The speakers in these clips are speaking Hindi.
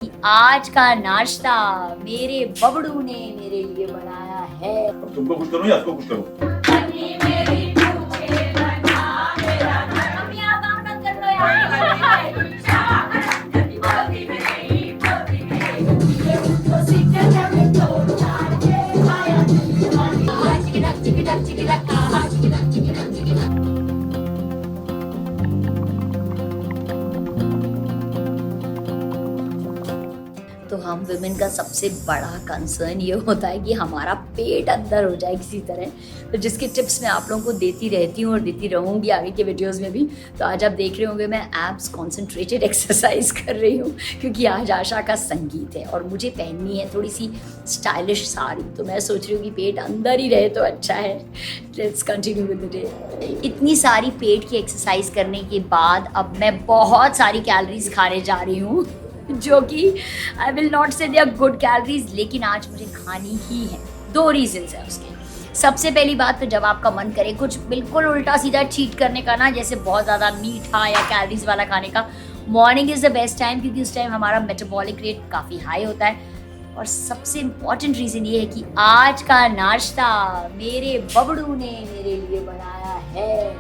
आज का नाश्ता मेरे बबड़ू ने मेरे लिए बनाया है। अब तुमको कुछ करूं या इसको कुछ करूं? तो हम विमेन का सबसे बड़ा कंसर्न ये होता है कि हमारा पेट अंदर हो जाए किसी तरह। तो जिसके टिप्स मैं आप लोगों को देती रहती हूँ और देती रहूँगी आगे के वीडियोस में भी। तो आज आप देख रहे होंगे मैं एब्स कॉन्सेंट्रेटेड एक्सरसाइज कर रही हूँ क्योंकि आज आशा का संगीत है और मुझे पहननी है थोड़ी सी स्टाइलिश साड़ी। तो मैं सोच रही हूँ कि पेट अंदर ही रहे तो अच्छा है। Let's continue with the day. इतनी सारी पेट की एक्सरसाइज करने के बाद अब मैं बहुत सारी कैलोरीज खाने जा रही हूँ जो कि आई विल नॉट से दे आर गुड कैलोरीज, लेकिन आज मुझे खानी ही है। 2 रीजंस है उसके। सबसे पहली बात तो जब आपका मन करे कुछ बिल्कुल उल्टा सीधा चीट करने का ना, जैसे बहुत ज़्यादा मीठा या कैलोरीज वाला खाने का, morning is the best time क्योंकि उस टाइम हमारा मेटाबॉलिक रेट काफ़ी हाई होता है। और सबसे इम्पॉर्टेंट रीज़न ये है कि आज का नाश्ता मेरे बबड़ू ने मेरे लिए बनाया है।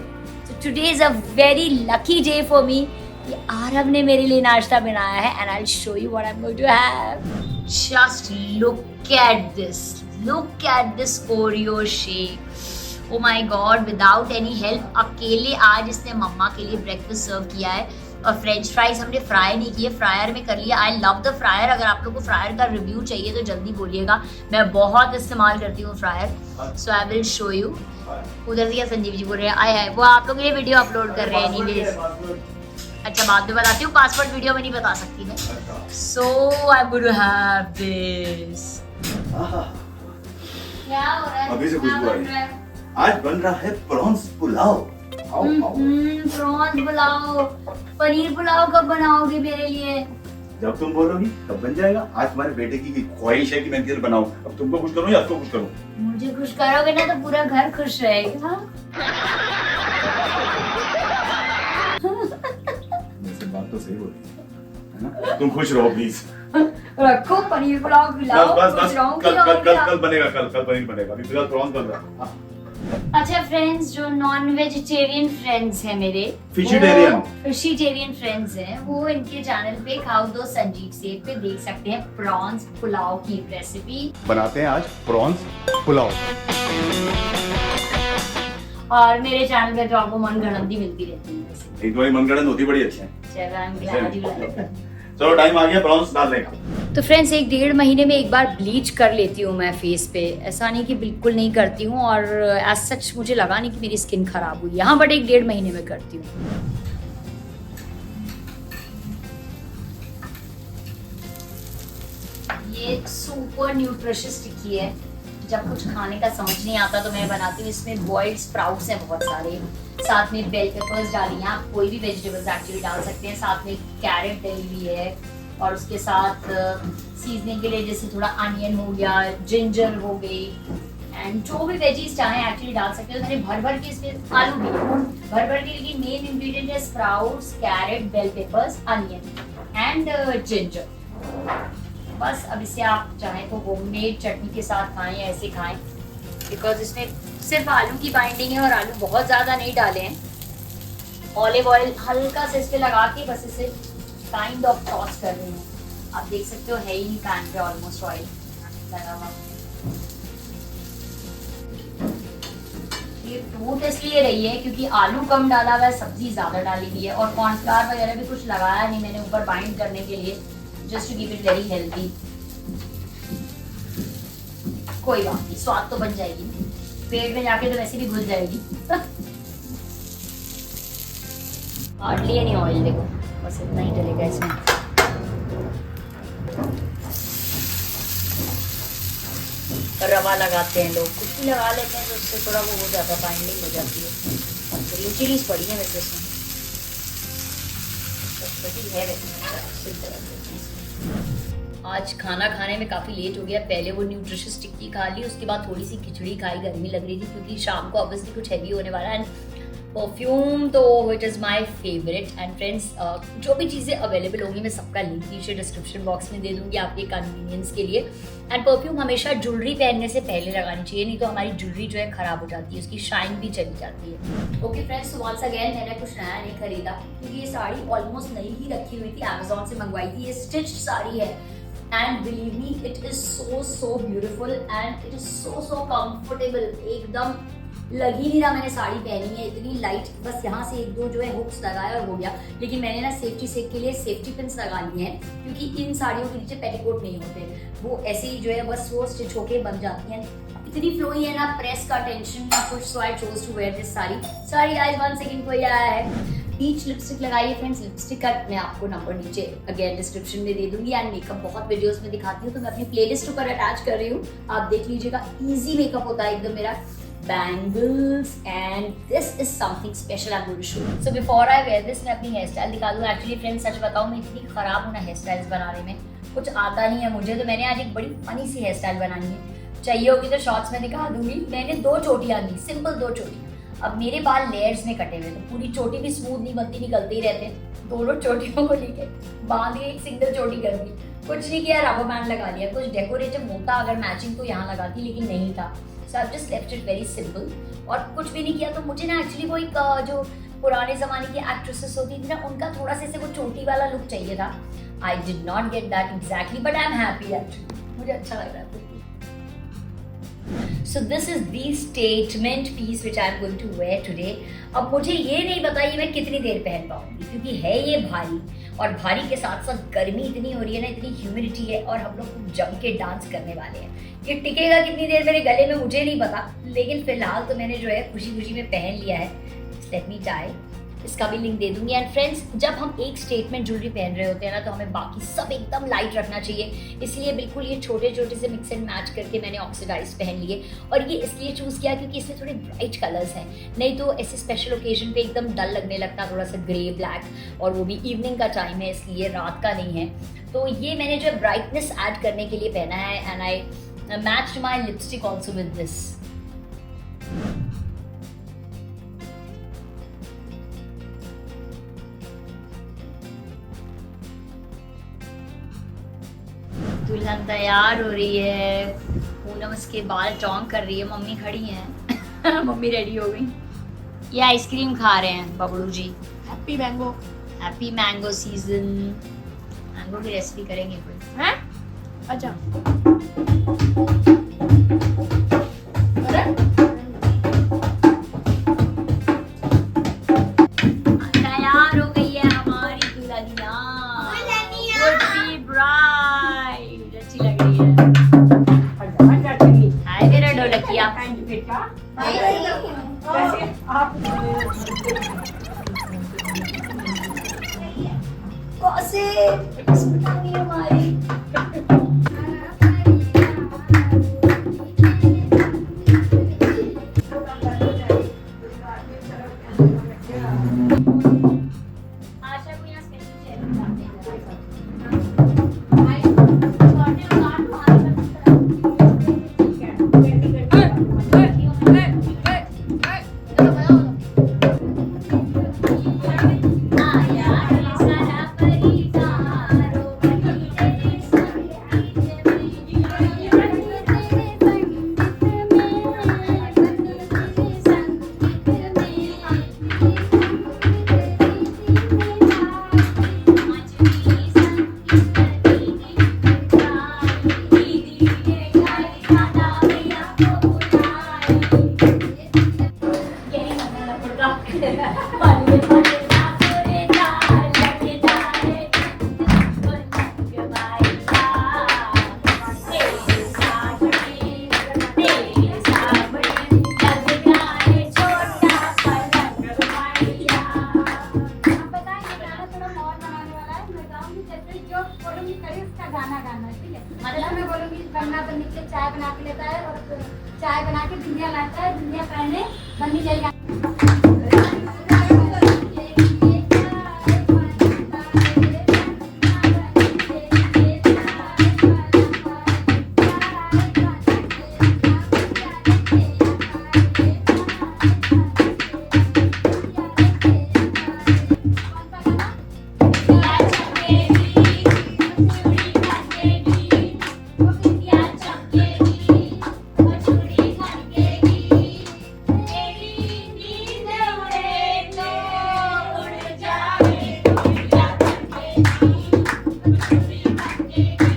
तो today is a very lucky day for me. ये आरव ने मेरे लिए नाश्ता बनाया है and I will show you what I am going to have. Just look at this Oreo shake. Oh my God, without any help अकेले आज इसने मम्मा के लिए ब्रेकफास्ट सर्व किया है। और फ्रेंच फ्राइज हमने फ्राई नहीं किए, फ्रायर में कर लिया। I love the fryer. अगर आप लोग को फ्रायर का रिव्यू चाहिए तो जल्दी बोलिएगा, मैं बहुत इस्तेमाल करती हूँ fryer. So I will show you. उधर से संजीव जी बोल रहे हैं आए है वो आप लोग के लिए वीडियो अपलोड कर रहे हैं। एनीवेज अच्छा बाद में बताती हूँ, पासवर्ड वीडियो में नहीं बता सकती मैं। सो आई वुड हैव दिस। क्या हो रहा है? अभी से खुशबू आ रही है। आज बन रहा है प्रॉन्स पुलाव। प्रॉन्स पुलाव। पनीर पुलाव कब बनाओगे मेरे लिए? जब तुम बोलोगी तब बन जाएगा। आज तुम्हारे बेटे की ख्वाहिश है कि मैं तेरे बनाऊं। अब तुमको कुछ करूं या इसको कुछ करूं? मुझे खुश करोगे ना तो पूरा घर खुश रहेगा। बात तो सही बोली है ना। तुम खुश रहो प्लीज। रखो पनीर पुलाव खिलाओ। बस कल बनेगा। कल पनीर बनेगा। अभी फिलहाल प्रॉन्स बन रहा है। अच्छा फ्रेंड्स, जो नॉन वेजिटेरियन फ्रेंड्स हैं मेरे, फिशीटेरियन फ्रेंड्स हैं, वो इनके चैनल पे खाओ दो संजीव सेठ पे देख सकते हैं प्रॉन्स पुलाव की रेसिपी। बनाते हैं आज प्रॉन्स पुलाव। और मेरे चैनल पे तो आपको मनगढ़ंत ही मिलती रहती है। एक तो मनगढ़ंत होती बड़ी अच्छी है। चलो टाइम आ गया प्रॉन्स डालने का। तो फ्रेंड्स 1-1.5 महीने में एक बार ब्लीच कर लेती हूँ मैं फेस पे। ऐसा नहीं कि बिल्कुल नहीं करती हूँ, और एज सच मुझे लगा नहीं कि मेरी स्किन खराब हुई है। हाँ, बट 1-1.5 महीने में करती हूँ। ये सुपर न्यूट्रिशियस टिक्की है। जब कुछ खाने का समझ नहीं आता तो मैं बनाती हूँ। इसमें बॉइल्ड स्प्राउट्स हैं बहुत सारे, साथ में बेल पेपर्स डाली हैं। आप कोई भी वेजिटेबल्स एक्चुअली डाल सकते हैं। साथ में कैरेट डली हुई है और उसके साथ सीजनिंग के लिए जैसे थोड़ा अनियन हो गया, जिंजर हो गई, एंड जो भी वेजीज चाहें एक्चुअली डाल सकते हैं। मैंने भर के इसमें आलू भी भर के, लेकिन मेन इंग्रेडिएंट है sprouts, carrot, bell peppers, onion and ginger. बस अब इसे आप चाहें तो होममेड चटनी के साथ खाएं या ऐसे खाएं, बिकॉज इसमें सिर्फ आलू की बाइंडिंग है और आलू बहुत ज़्यादा नहीं डाले हैं। ऑलिव ऑयल हल्का से इस पे लगा के बस इसे काइंड ऑफ टॉस कर रही हूँ। आप देख सकते हो है ही नहीं पैन पे ऑलमोस्ट ऑयल लगा हुआ। ये टूट इसलिए रही है क्योंकि आलू कम डाला हुआ है, सब्जी ज़्यादा डाली हुई है, और कॉर्नफ्लावर वगैरह भी कुछ लगाया नहीं मैंने ऊपर बाइंड करने के लिए, just to keep it very healthy. कोई बात नहीं, स्वाद तो बन जाएगी, पेट में जाके तो वैसे भी घुस जाएगी। हार्डली एनी ऑयल, देखो बस इतना ही डलेगा इसमें। रवा लगाते हैं लोग, कुछ भी लगा लेते हैं तो उससे थोड़ा वो हो जाता है, बाइंडिंग हो जाती है। ग्रीन चिलीज पड़ी है वैसे इसमें, है वैसे। आज खाना खाने में काफ़ी लेट हो गया। पहले वो न्यूट्रिशियस टिक्की खा ली, उसके बाद थोड़ी सी खिचड़ी खाई, गर्मी लग रही थी क्योंकि शाम को ऑब्वियसली कुछ हैवी होने वाला है। परफ्यूम तो it is my favourite. And friends, जो भी चीज़ें अवेलेबल होंगी मैं सबका लिंक नीचे डिस्क्रिप्शन बॉक्स में दे दूंगी आपके कन्वीनियंस के लिए। एंड परफ्यूम हमेशा ज्वेलरी पहनने से पहले लगानी चाहिए, नहीं तो हमारी ज्वेलरी जो है ख़राब हो जाती है, उसकी शाइन भी चली जाती है। ओके फ्रेंड्स, वंस अगेन मैंने कुछ नया नहीं खरीदा, क्योंकि ये साड़ी ऑलमोस्ट नई ही रखी हुई थी, अमेजोन से मंगवाई थी। ये स्टिच्ड साड़ी है and believe me it is so beautiful and it is so comfortable. एकदम लग ही नहीं रहा मैंने साड़ी पहनी है, इतनी लाइट। बस यहाँ से एक दो जो है हुक्स लगाया और हो गया। लेकिन मैंने ना सेफ्टी सेक के लिए सेफ्टी पिन्स लगा लिए हैं, क्योंकि इन साड़ियों के नीचे पेटीकोट नहीं होते, वो ऐसे ही जो है बस वो स्टिच होके बन जाती हैं। इतनी फ्लोई है ना, प्रेस का टेंशन ना कुछ। So I chose to wear this sari. Sorry guys, 1 second कोई आया है। पीच लिपस्टिक लगाइए फ्रेंड्स। लिपस्टिक का मैं आपको नंबर नीचे अगेन डिस्क्रिप्शन में दे दूंगी। एंड मेकअप बहुत वीडियोस में दिखाती हूँ, तो मैं अपनी प्लेलिस्ट ऊपर अटैच कर रही हूँ, आप देख लीजिएगा। इजी मेकअप होता है एकदम मेरा। Bangles and this is something special I'm going to show you. So before I wear this, मैं अपनी हेयर स्टाइल दिखा दूँ। एक्चुअली फ्रेंड्स, सच बताऊँ मैं इतनी खराब हूँ ना हेयर स्टाइल्स बनाने में, कुछ आता नहीं है मुझे। तो मैंने आज एक बड़ी फनी सी हेयर स्टाइल बनानी है, चाहिए होगी तो शॉर्ट्स में दिखा दूंगी। मैंने 2 चोटियाँ ली, सिंपल 2 चोटियाँ। अब मेरे बाल लेयर्स में कटे हुए, तो पूरी चोटी भी स्मूथ नहीं बनती, निकलते ही रहते हैं। दोनों चोटियों को लेके बांध के एक सिंगल चोटी कर दी। कुछ नहीं किया, रबर बैंड लगा लिया। कुछ डेकोरेटिव होता अगर मैचिंग तो यहाँ लगाती, लेकिन नहीं था। So I just left it very simple और कुछ भी नहीं किया। तो मुझे ना एक्चुअली वो एक जो पुराने ज़माने की एक्ट्रेसेस होती थी ना, उनका थोड़ा सा वो चोटी वाला लुक चाहिए था। I did not get that exactly, but I am happy actually, मुझे अच्छा लग रहा है। So this is the statement piece which I am going to wear today. अब मुझे ये नहीं पता ये मैं कितनी देर पहन पाऊंगी, क्योंकि है ये भारी, और भारी के साथ साथ गर्मी इतनी हो रही है ना, इतनी ह्यूमिडिटी है, और हम लोग खूब जम के डांस करने वाले हैं। ये टिकेगा कितनी देर मेरे गले में मुझे नहीं पता, लेकिन फिलहाल तो मैंने जो है खुशी खुशी में पहन लिया है। Let me try. इसका भी लिंक दे दूंगी। एंड फ्रेंड्स, जब हम एक स्टेटमेंट ज्वेलरी पहन रहे होते हैं ना, तो हमें बाकी सब एकदम लाइट रखना चाहिए। इसलिए बिल्कुल ये छोटे छोटे से मिक्स एंड मैच करके मैंने ऑक्सीडाइज पहन लिए। और ये इसलिए चूज़ किया क्योंकि इसमें थोड़े ब्राइट कलर्स हैं, नहीं तो ऐसे स्पेशल ओकेजन पे एकदम डल लगने लगता, थोड़ा सा ग्रे ब्लैक, और वो भी इवनिंग का टाइम है, इसलिए रात का नहीं है। तो ये मैंने जो ब्राइटनेस ऐड करने के लिए पहना है। And I matched my lipstick also with this. दुल्हन तैयार हो रही है, पूनम उसके बाल चौंक कर रही है, मम्मी खड़ी हैं मम्मी रेडी हो गई। ये आइसक्रीम खा रहे हैं Bablu ji. Happy mango, happy mango season. Mango की रेसिपी करेंगे कोई? हैं? अच्छा। तैयार हो गई है हमारी दुल्हनिया, ब्राइड। अच्छी लग रही है। हाय मेरा ढोलकिया। कैसे हमारी मतलब मैं बोलूँगी बनना बन्नी के चाय बना के लेता है और चाय बना के दुनिया लाता है, दुनिया पहने बन्नी चली Bye.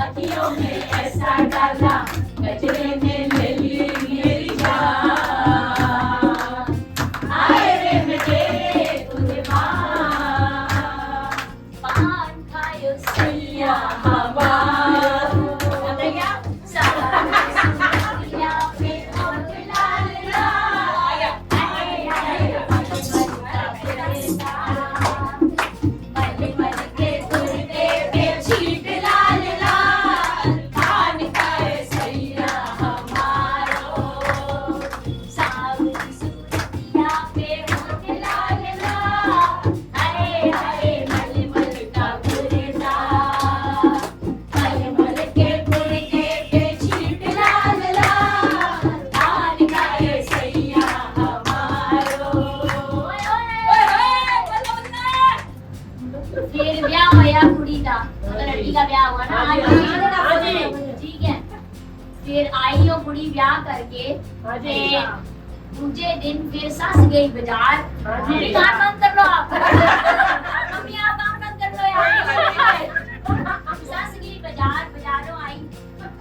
अखियों में ऐसा डाला गजरे ने ले ली मेरी जान आए रे मेरे कुर्बान पान खायो सैया हमारो क्या सैया पे होठ लाल लाल आए आए मल मल के कुर्ते पे छीट लाल लाल पान खाए सैया हमारो सावरी सूरतिया पे होठ लाल लाल आए आए मल मल का कुर्ता मल मल के कुर्ते पे छीट लाल लाल पान खाए सैया हमारो फिर ब्याह होया कुड़ी का मतलब लड़की का ब्याह हुआ ना हाँ जी। ठीक है फिर आई हो कुड़ी ब्याह करके हाँ जी। ते दूजे दिन फिर सस गई बाजार हाँ जी। दुकान बंद कर लो आप मम्मी आप काम बंद कर लो यार सस गई बाजार बाजारों आई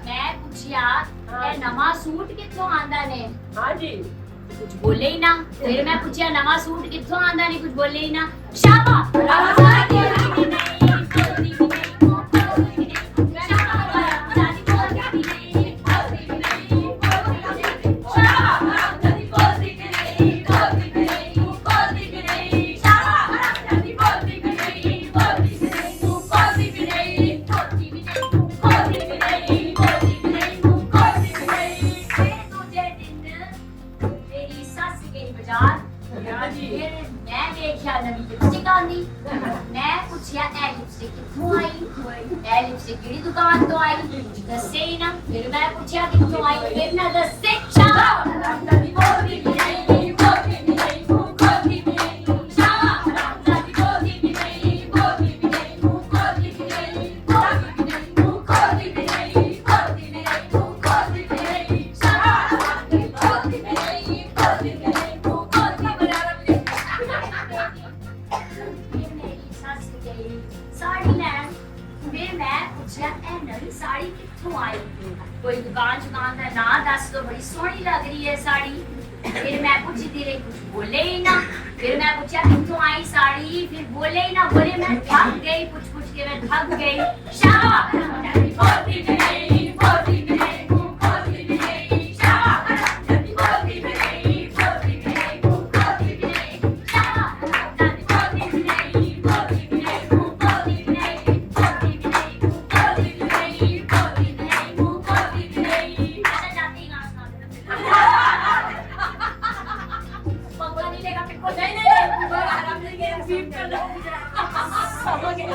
मैं पूछिया ये नवा सूट कित्थों आंदा ने हाँ जी कुछ बोले ही ना फिर मैं पूछिया नवा सूट कित्थों आंदा ने कुछ बोले ही ना शाबा बोलती भी नहीं, बोलती भी नहीं, बोलती भी नहीं। शाबा बोलती भी नहीं, बोलती भी नहीं, बोलती भी नहीं। शाबा बोलती भी नहीं, बोलती भी नहीं, बोलती भी नहीं। शाबा बोलती भी नहीं, बोलती भी नहीं, बोलती भी नहीं, बोलती भी नहीं, बोलती भी नहीं, बोलती भी नहीं, बोलती भी नहीं। फिर दूजे दिन मेरी सस गई बाजार हाँ जी। फिर मैं देखिया नवी लिपस्टिक आंदी मैं पूछिया a lipstick कित्थों I a lipstick किहड़ी दुकान तो आई दस्से ही ना फिर मैं पूछिया कित्थों आई फिर ना दस्से शाबा बोलती भी नहीं, बोलती भी नहीं, बोलती भी नहीं। शाबा बोलती भी नहीं, बोलती भी नहीं, बोलती भी नहीं, बोलती भी नहीं, बोलती भी नहीं, बोलती भी नहीं, बोलती भी नहीं। शाबा बोलती भी नहीं, बोलती भी नहीं, बोलती भी नहीं। फिर मेरी सस गई साड़ी लैन फिर मैं पूछा ए नवी साड़ी कित्थों आई कोई दुकान का नाम दस तो बड़ी सोहनी लग रही है साड़ी फिर मैं पूछी तेरे कुछ बोले ही ना फिर मैं पूछा कित्थों आई साड़ी फिर बोले ही ना बोले मैं थक गई पूछ के मैं थक गई शाबा बोलती भी नहीं, बोलती भी नहीं, बोलती भी नहीं। शाबा बोलती भी नहीं, बोलती भी नहीं, बोलती भी नहीं। शाबा बोलती भी नहीं, बोलती भी नहीं, बोलती भी नहीं, बोलती भी नहीं, बोलती भी नहीं, बोलती भी नहीं, बोलती भी नहीं। अच्छा जाती ही गाना सुना देना पंगा नहीं लेगा फिर को नहीं आराम से गेम स्वीप कर लो समझ गए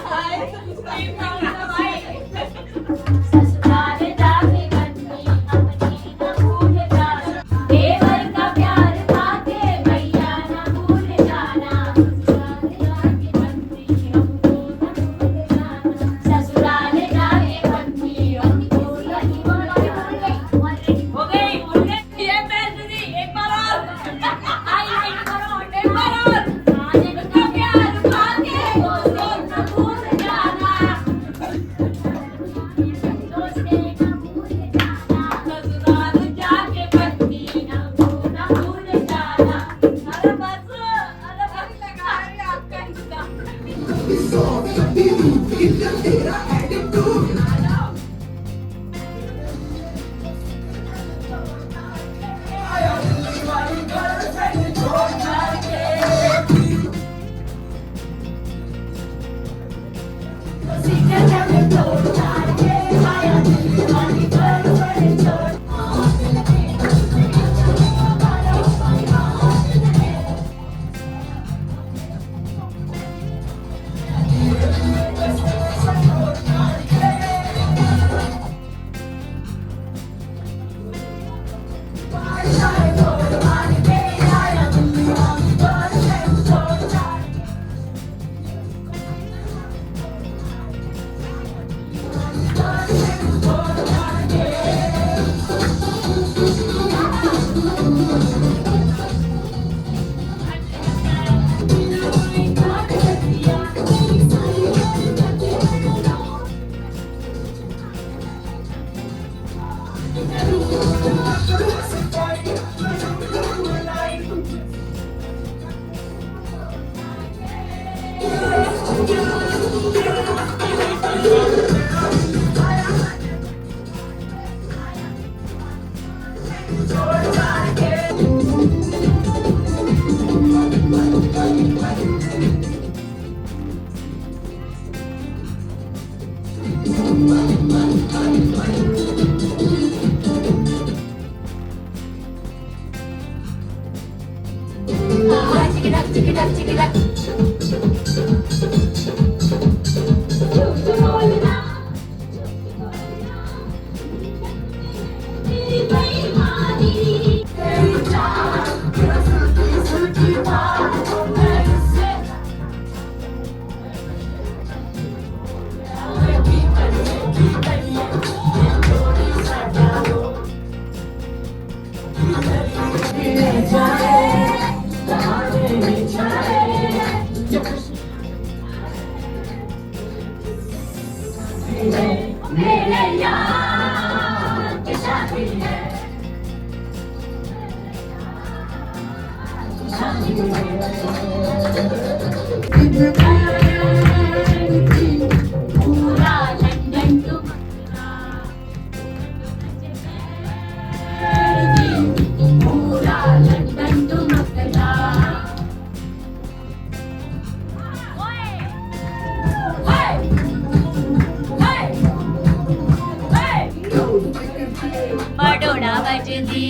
बड़ोड़ा बजदी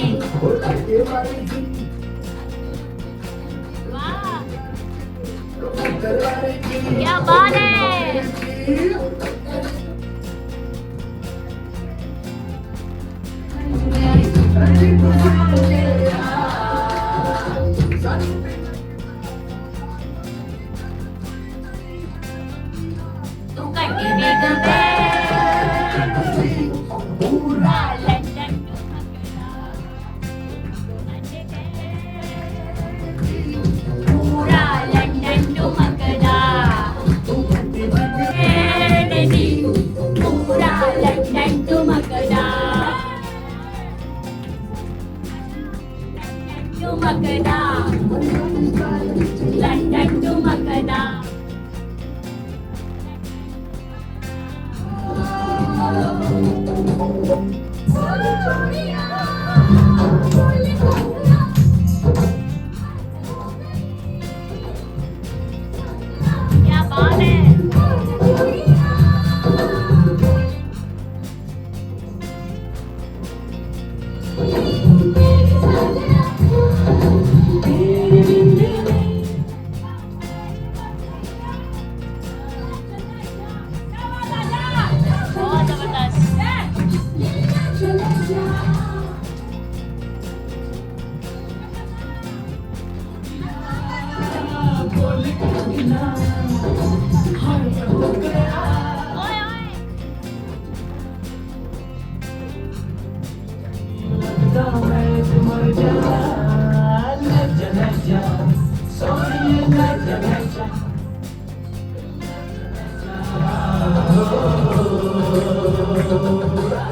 क्या बात है। तू कटी बेगम पूरा लंदन पूरा लंदन टुमकदा पूरा लंदन टुमकदा टुमकदा लंदन टुमकदा क्या बात है। बहुत जबरदस्त।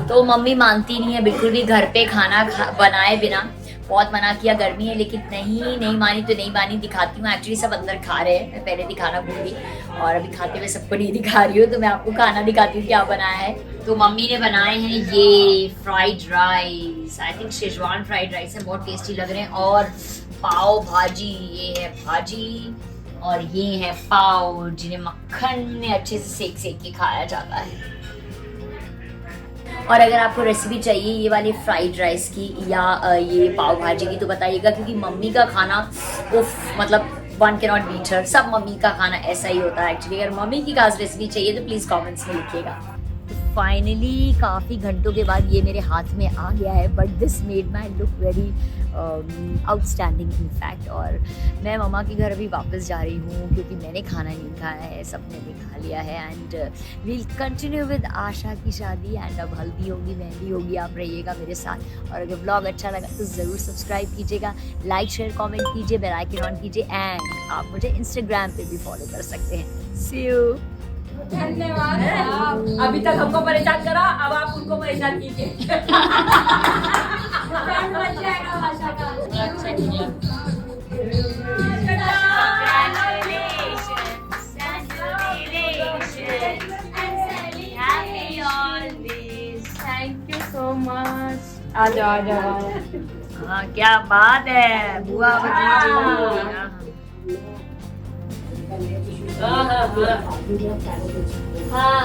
तो मम्मी मानती नहीं है बिल्कुल भी घर पे खाना बनाए बिना। बहुत मना किया, गर्मी है, लेकिन नहीं मानी तो नहीं मानी। दिखाती हूँ, एक्चुअली सब अंदर खा रहे हैं, मैं पहले दिखाना भूल गई और अभी खाते हुए सबको नहीं दिखा रही हूँ। तो मैं आपको खाना दिखाती हूँ क्या बनाया है। तो मम्मी ने बनाए हैं ये fried rice, I think Schezwan fried rice है, बहुत टेस्टी लग रहे हैं। और पाव भाजी, ये है भाजी और ये है पाव जिन्हें मक्खन में अच्छे से सेक के खाया जाता है। और अगर आपको रेसिपी चाहिए ये वाले फ्राइड राइस की या ये पाव भाजी की तो बताइएगा, क्योंकि मम्मी का खाना उफ, मतलब one can not beat her. सब मम्मी का खाना ऐसा ही होता है एक्चुअली। अगर मम्मी की खास रेसिपी चाहिए तो प्लीज़ कमेंट्स में लिखिएगा। फाइनली काफ़ी घंटों के बाद ये मेरे हाथ में आ गया है, but this made my look very outstanding in fact. और मैं मम्मा के घर अभी वापस जा रही हूँ क्योंकि मैंने खाना नहीं खाया है, सबने भी खा लिया है। एंड वील कंटिन्यू विद आशा की शादी। एंड अब हल्दी होगी, मेहंदी होगी, आप रहिएगा मेरे साथ। और अगर ब्लॉग अच्छा लगा तो ज़रूर सब्सक्राइब कीजिएगा, लाइक शेयर कमेंट कीजिए, बेल आइकन ऑन कीजिए। एंड आप मुझे इंस्टाग्राम पे भी फॉलो कर सकते हैं। सी यू। धन्यवाद साहब। अभी तक हमको परेशान करा, अब आप उनको परेशान कीजिए। बैंड बज जाएगा भाषा का। अच्छा किया। Thank you so much. आ जाओ आ जाओ। हाँ क्या बात है बुआ भतीजी। हाँ हाँ हाँ। हाँ